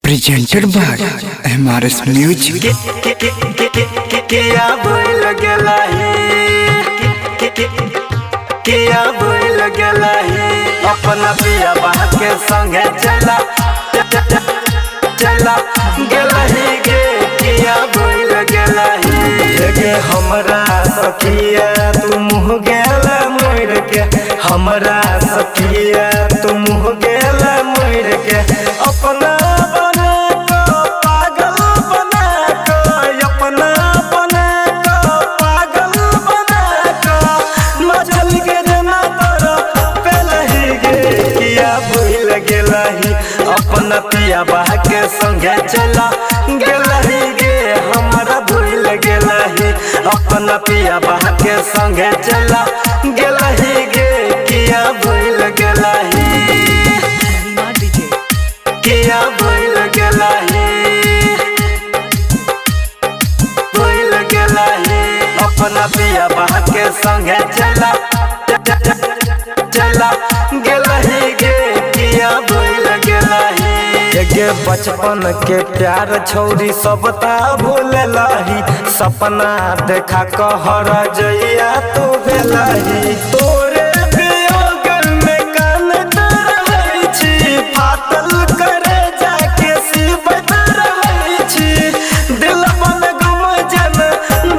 presented by MRS Music। किया भूल गेला है अपना पिया बहा के संगे चला गेला ही गे। किया भूल गेला है हमरा सखिया तू मुँह गेला मोर के, हमरा सखिया तू मुँह गेला मोर के। अपना अपना पिया बहा के संगे चला गेला ही गे। हमारा भूल गेला ही अपना पिया बहा के संगे चला गेला ही गे। किया भूल गेला ही, किया भूल गेला ही, भूल गेला ही अपना पिया बहा के संगे चला गेला ही गे। किया भूल गेला ही गे। बचपन के प्यार छौरी सबता भूलला ही, सपना देखा कहर जइया तू भेला ही। तोरे वियोग में कान रहै छी, फाटल करे जाके शिवत रहै छी। दिल मन गम जन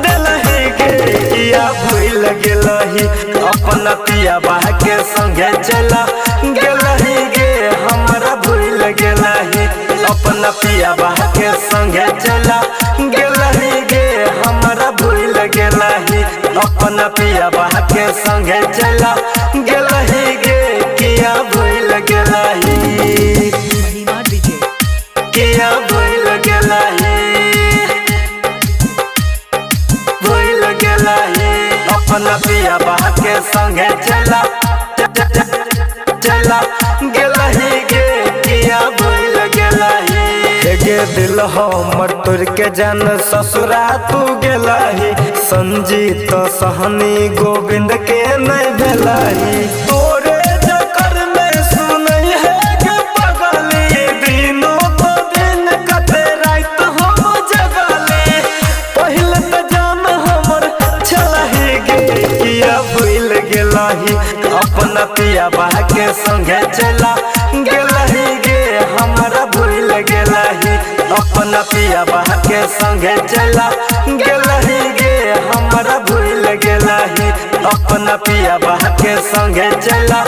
देला ही गे। किया भूल गेला ही अपना पिया बहा के संगे चला गेला ही गे। हमरा भूल गेला ही अपना पिया बहा के संगे चला गेला ही गे। हमरा भूल गेला ही अपना पिया बहा के संगे चला गेला ही गे। किया भूल गेला ही, किया भूल गेला ही, भूल गेला ही अपना पिया बहा के संगे चला गेला ही गे। किया भूल गेला ही गे। दिल हमर तोड़ के जान ससुरा तू गेला ही, संजीत सहनी गोविंद के नहीं भेला ही। तोरे चक्कर में सुनई है के पगली, दिनों तो दिन कते रात हम जगली। पहले तो जान हमर चला ही गे। किया भूल गेला ही अपना पिया बहा के संगे चला गेला ही गे। हमरा भूल गेला ही अपना पिया बहा के संगे चला गेला ही गे। हमरा भूल गेला ही अपना पिया बहा के संगे चला